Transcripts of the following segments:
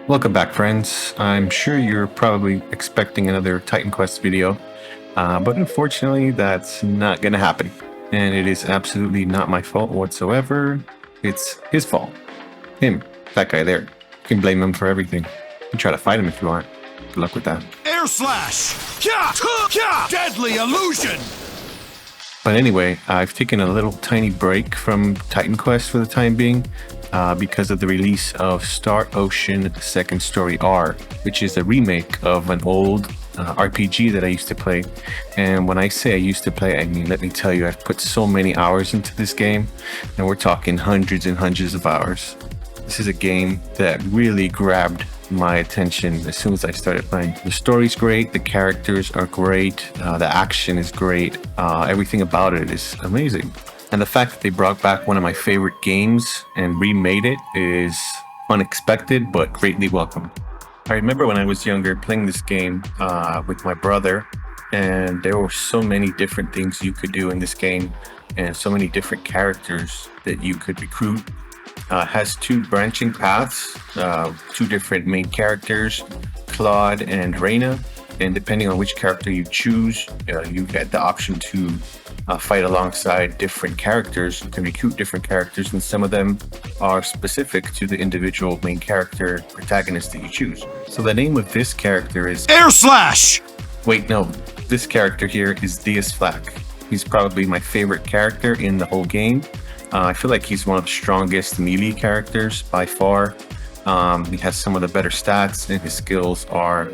Welcome back, friends. I'm sure you're probably expecting another Titan Quest video, but unfortunately, that's not going to happen. And it is absolutely not my fault whatsoever. It's his fault. Him, that guy there. You can blame him for everything. You can try to fight him if you want. Good luck with that. Air slash! Kya! Deadly illusion! But anyway, I've taken a little tiny break from Titan Quest for the time being because of the release of Star Ocean Second Story R, which is a remake of an old RPG that I used to play. And when I say I used to play, I mean, let me tell you, I've put so many hours into this game, and we're talking hundreds and hundreds of hours. This is a game that really grabbed my attention as soon as I started playing. The story's great, the characters are great, the action is great, everything about it is amazing. And the fact that they brought back one of my favorite games and remade it is unexpected but greatly welcome. I remember when I was younger playing this game with my brother, and there were so many different things you could do in this game and so many different characters that you could recruit. Has two branching paths, two different main characters, Claude and Reina. And depending on which character you choose, you get the option to fight alongside different characters. You can recruit different characters, and some of them are specific to the individual main character protagonist that you choose. So the name of this character is Air slash! Wait, no. This character here is Diaz Flack. He's probably my favorite character in the whole game. I feel like he's one of the strongest melee characters by far. He has some of the better stats, and his skills are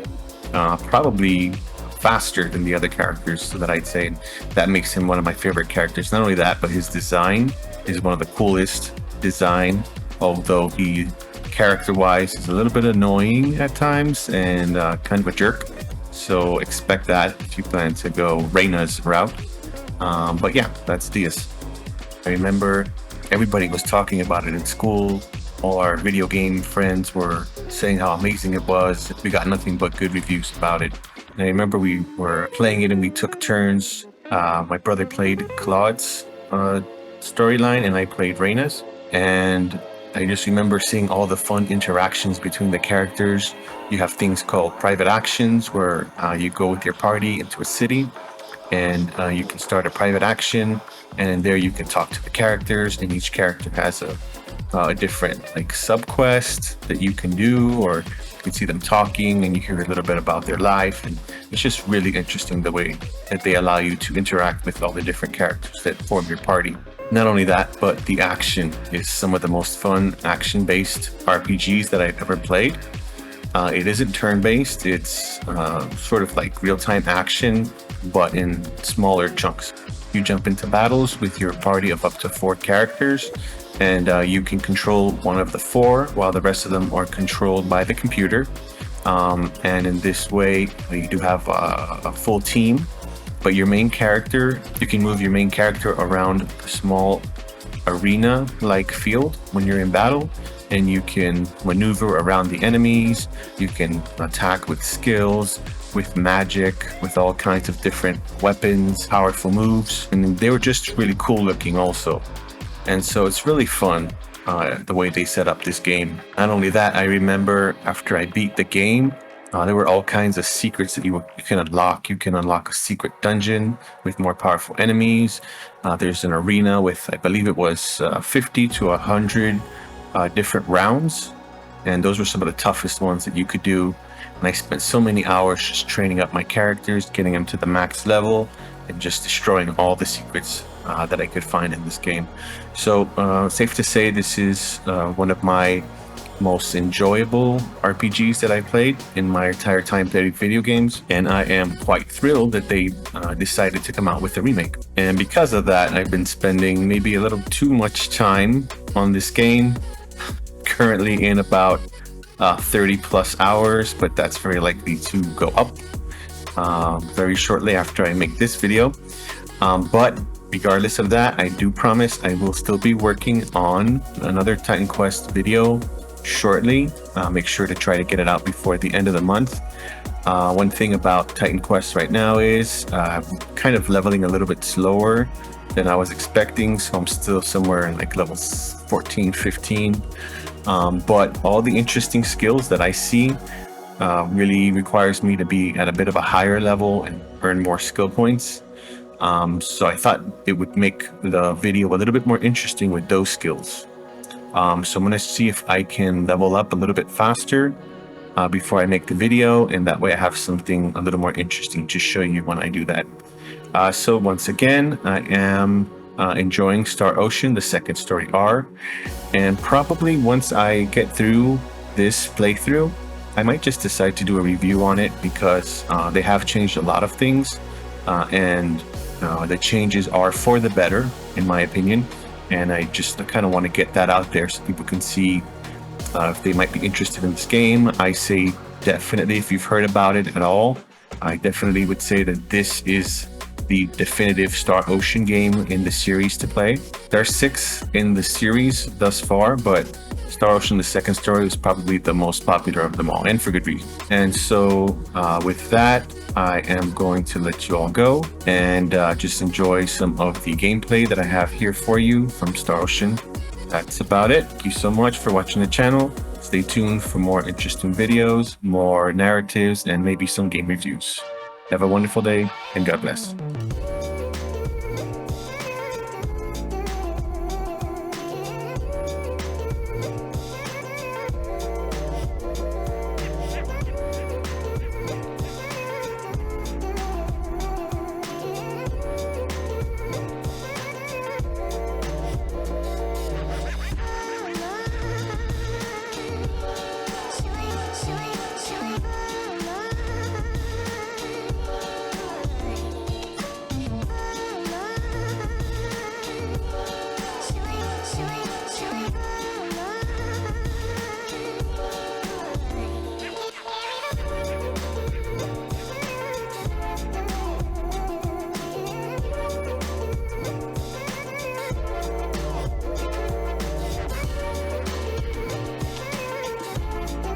probably faster than the other characters, so that I'd say that makes him one of my favorite characters. Not only that, but his design is one of the coolest design, although he character-wise is a little bit annoying at times and kind of a jerk. So expect that if you plan to go Reina's route. But yeah, that's Diaz. I remember everybody was talking about it in school. All our video game friends were saying how amazing it was. We got nothing but good reviews about it. And I remember we were playing it and we took turns. My brother played Claude's storyline and I played Reina's. And I just remember seeing all the fun interactions between the characters. You have things called private actions where you go with your party into a city and you can start a private action, and there you can talk to the characters, and each character has a different like sub-quest that you can do, or you can see them talking and you hear a little bit about their life. And it's just really interesting the way that they allow you to interact with all the different characters that form your party. Not only that, but the action is some of the most fun action-based RPGs that I've ever played. It isn't turn-based, it's sort of like real-time action, but in smaller chunks. You jump into battles with your party of up to 4 characters, and you can control one of the 4 while the rest of them are controlled by the computer. And in this way, you do have a full team, but your main character, you can move your main character around a small arena-like field when you're in battle, and you can maneuver around the enemies. You can attack with skills, with magic, with all kinds of different weapons, powerful moves, and they were just really cool looking also. And so it's really fun the way they set up this game. Not only that, I remember after I beat the game, there were all kinds of secrets that you can unlock. You can unlock a secret dungeon with more powerful enemies. There's an arena with, I believe it was 50 to 100 different rounds, and those were some of the toughest ones that you could do. And I spent so many hours just training up my characters, getting them to the max level, and just destroying all the secrets that I could find in this game. So safe to say this is one of my most enjoyable RPGs that I played in my entire time playing video games, and I am quite thrilled that they decided to come out with a remake. And because of that, I've been spending maybe a little too much time on this game, currently in about 30 plus hours, but that's very likely to go up very shortly after I make this video. But regardless of that, I do promise I will still be working on another Titan Quest video shortly. Make sure to try to get it out before the end of the month. One thing about Titan Quest right now is I'm kind of leveling a little bit slower than I was expecting, so I'm still somewhere in like levels 14, 15. But all the interesting skills that I see really requires me to be at a bit of a higher level and earn more skill points. So I thought it would make the video a little bit more interesting with those skills. So I'm going to see if I can level up a little bit faster before I make the video, and that way I have something a little more interesting to show you when I do that. So once again, I am enjoying Star Ocean, the second story R, and probably once I get through this playthrough, I might just decide to do a review on it, because they have changed a lot of things, and the changes are for the better, in my opinion. And I just kind of want to get that out there so people can see if they might be interested in this game. I say definitely, if you've heard about it at all, I definitely would say that this is the definitive Star Ocean game in the series to play. There are 6 in the series thus far, but Star Ocean, the second story, was probably the most popular of them all, and for good reason. And so with that, I am going to let you all go and just enjoy some of the gameplay that I have here for you from Star Ocean. That's about it. Thank you so much for watching the channel. Stay tuned for more interesting videos, more narratives, and maybe some game reviews. Have a wonderful day, and God bless.